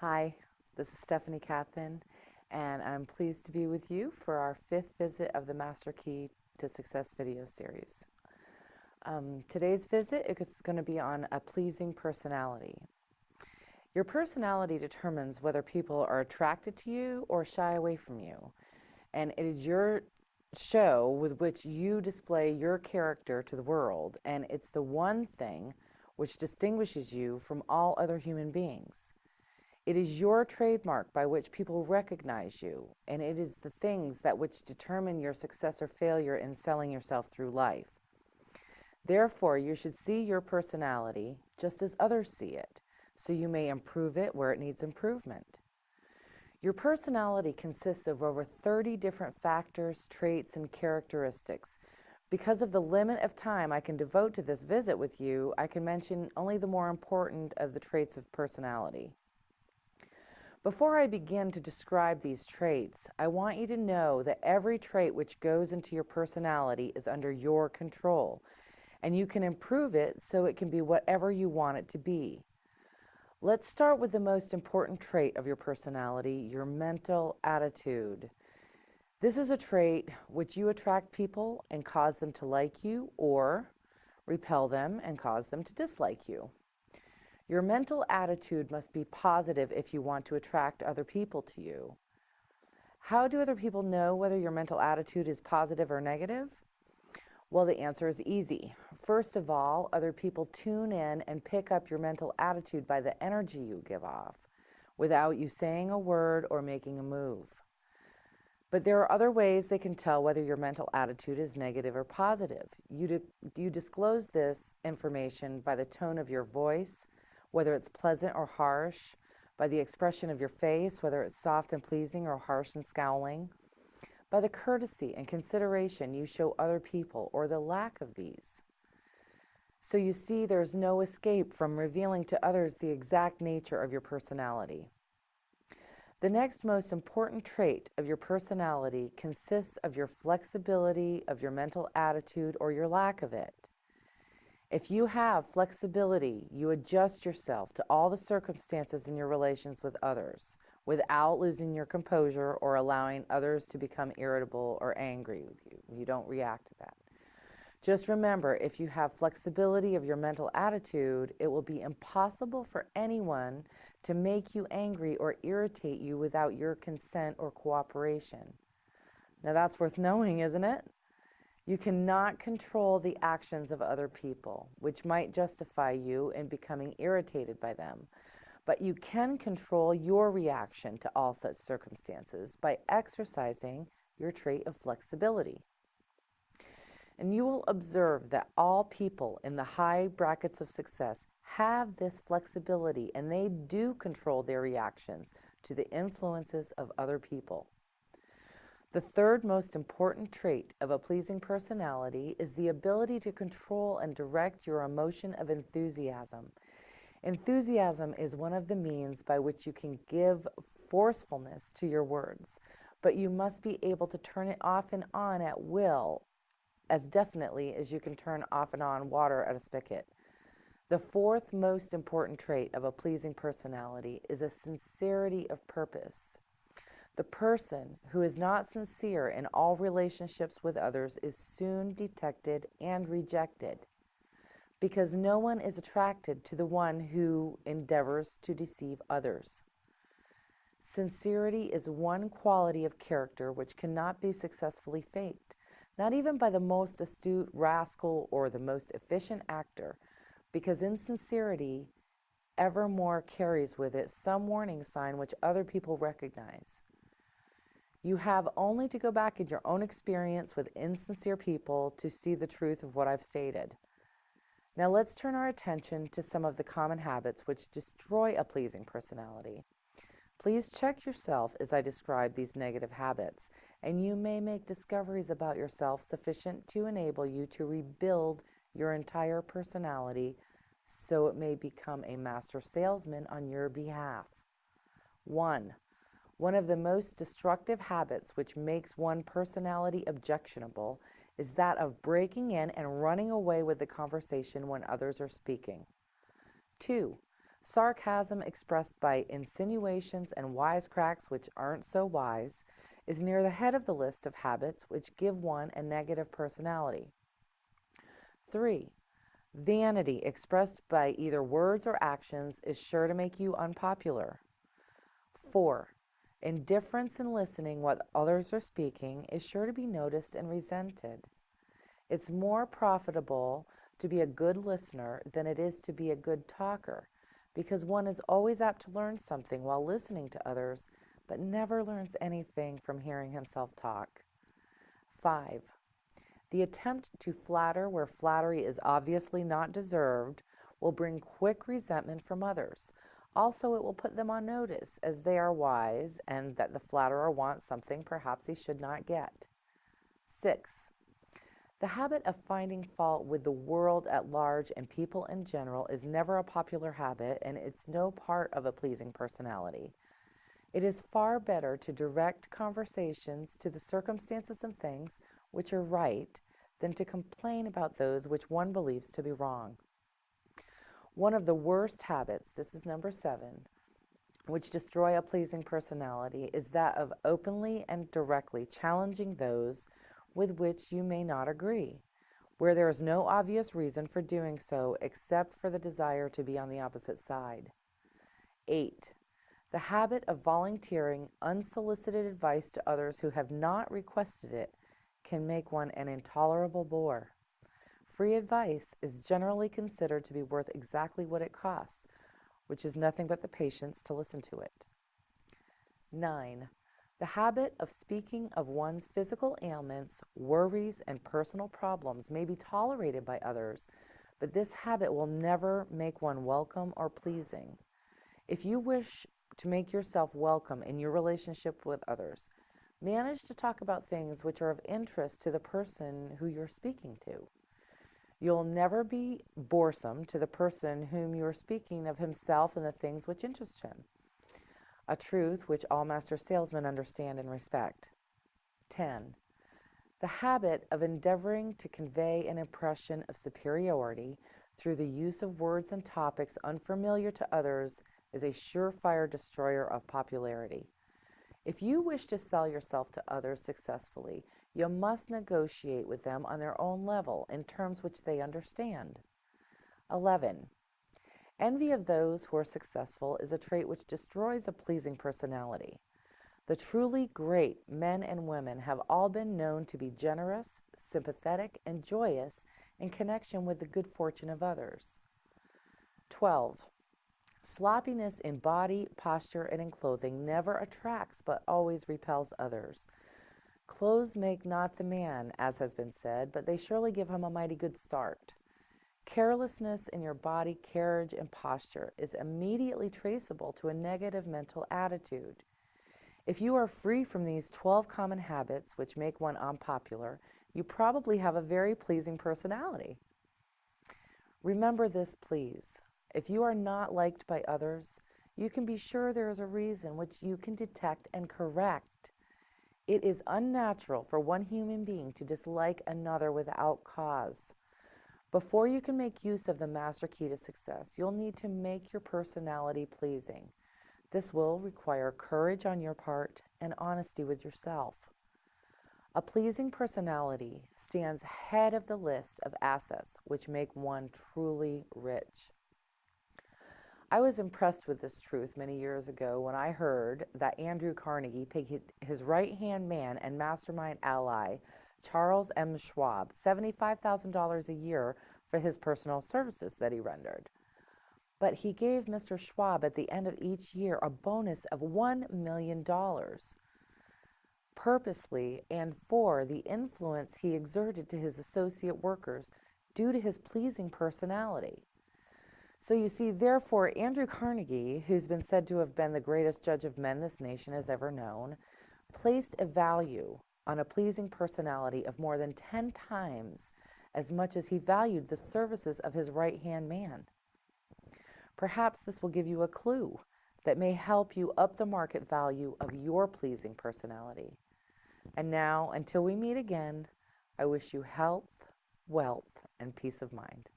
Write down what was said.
Hi, this is Stephanie Kathan, and I'm pleased to be with you for our 5th visit of the Master Key to Success video series. Today's visit is going to be on a pleasing personality. Your personality determines whether people are attracted to you or shy away from you, and it is your show with which you display your character to the world, and it's the one thing which distinguishes you from all other human beings. It is your trademark by which people recognize you, and it is the things that which determine your success or failure in selling yourself through life. Therefore, you should see your personality just as others see it, so you may improve it where it needs improvement. Your personality consists of over 30 different factors, traits, and characteristics. Because of the limit of time I can devote to this visit with you, I can mention only the more important of the traits of personality. Before I begin to describe these traits, I want you to know that every trait which goes into your personality is under your control, and you can improve it so it can be whatever you want it to be. Let's start with the most important trait of your personality, your mental attitude. This is a trait which you attract people and cause them to like you, or repel them and cause them to dislike you. Your mental attitude must be positive if you want to attract other people to you. How do other people know whether your mental attitude is positive or negative? Well, the answer is easy. First of all, other people tune in and pick up your mental attitude by the energy you give off, without you saying a word or making a move. But there are other ways they can tell whether your mental attitude is negative or positive. You disclose this information by the tone of your voice, whether it's pleasant or harsh, by the expression of your face, whether it's soft and pleasing or harsh and scowling, by the courtesy and consideration you show other people or the lack of these. So you see, there's no escape from revealing to others the exact nature of your personality. The next most important trait of your personality consists of your flexibility of your mental attitude or your lack of it. If you have flexibility, you adjust yourself to all the circumstances in your relations with others without losing your composure or allowing others to become irritable or angry with you. You don't react to that. Just remember, if you have flexibility of your mental attitude, it will be impossible for anyone to make you angry or irritate you without your consent or cooperation. Now that's worth knowing, isn't it? You cannot control the actions of other people, which might justify you in becoming irritated by them. But you can control your reaction to all such circumstances by exercising your trait of flexibility. And you will observe that all people in the high brackets of success have this flexibility, and they do control their reactions to the influences of other people. The third most important trait of a pleasing personality is the ability to control and direct your emotion of enthusiasm. Enthusiasm is one of the means by which you can give forcefulness to your words, but you must be able to turn it off and on at will, as definitely as you can turn off and on water at a spigot. The fourth most important trait of a pleasing personality is a sincerity of purpose. The person who is not sincere in all relationships with others is soon detected and rejected, because no one is attracted to the one who endeavors to deceive others. Sincerity is one quality of character which cannot be successfully faked, not even by the most astute rascal or the most efficient actor, because insincerity evermore carries with it some warning sign which other people recognize. You have only to go back in your own experience with insincere people to see the truth of what I've stated. Now let's turn our attention to some of the common habits which destroy a pleasing personality. Please check yourself as I describe these negative habits, and you may make discoveries about yourself sufficient to enable you to rebuild your entire personality so it may become a master salesman on your behalf. 1. One of the most destructive habits which makes one personality objectionable is that of breaking in and running away with the conversation when others are speaking. 2. Sarcasm expressed by insinuations and wisecracks which aren't so wise is near the head of the list of habits which give one a negative personality. 3. Vanity expressed by either words or actions is sure to make you unpopular. 4. Indifference in listening what others are speaking is sure to be noticed and resented. It's more profitable to be a good listener than it is to be a good talker, because one is always apt to learn something while listening to others, but never learns anything from hearing himself talk. 5. The attempt to flatter where flattery is obviously not deserved will bring quick resentment from others. Also, it will put them on notice, as they are wise and that the flatterer wants something perhaps he should not get. 6. The habit of finding fault with the world at large and people in general is never a popular habit, and it's no part of a pleasing personality. It is far better to direct conversations to the circumstances and things which are right than to complain about those which one believes to be wrong. One of the worst habits, this is number 7, which destroy a pleasing personality is that of openly and directly challenging those with which you may not agree, where there is no obvious reason for doing so except for the desire to be on the opposite side. 8. The habit of volunteering unsolicited advice to others who have not requested it can make one an intolerable bore. Free advice is generally considered to be worth exactly what it costs, which is nothing but the patience to listen to it. 9. The habit of speaking of one's physical ailments, worries, and personal problems may be tolerated by others, but this habit will never make one welcome or pleasing. If you wish to make yourself welcome in your relationship with others, manage to talk about things which are of interest to the person who you're speaking to. You'll never be boresome to the person whom you're speaking of himself and the things which interest him, a truth which all master salesmen understand and respect. 10. The habit of endeavoring to convey an impression of superiority through the use of words and topics unfamiliar to others is a surefire destroyer of popularity. If you wish to sell yourself to others successfully, you must negotiate with them on their own level in terms which they understand. 11. Envy of those who are successful is a trait which destroys a pleasing personality. The truly great men and women have all been known to be generous, sympathetic, and joyous in connection with the good fortune of others. 12. Sloppiness in body, posture, and in clothing never attracts but always repels others. Clothes make not the man, as has been said, but they surely give him a mighty good start. Carelessness in your body, carriage, and posture is immediately traceable to a negative mental attitude. If you are free from these 12 common habits which make one unpopular, you probably have a very pleasing personality. Remember this, please. If you are not liked by others, you can be sure there is a reason which you can detect and correct. It is unnatural for one human being to dislike another without cause. Before you can make use of the master key to success, you'll need to make your personality pleasing. This will require courage on your part and honesty with yourself. A pleasing personality stands head of the list of assets which make one truly rich. I was impressed with this truth many years ago when I heard that Andrew Carnegie paid his right-hand man and mastermind ally, Charles M. Schwab, $75,000 a year for his personal services that he rendered. But he gave Mr. Schwab at the end of each year a bonus of $1 million, purposely and for the influence he exerted to his associate workers due to his pleasing personality. So you see, therefore, Andrew Carnegie, who's been said to have been the greatest judge of men this nation has ever known, placed a value on a pleasing personality of more than 10 times as much as he valued the services of his right-hand man. Perhaps this will give you a clue that may help you up the market value of your pleasing personality. And now, until we meet again, I wish you health, wealth, and peace of mind.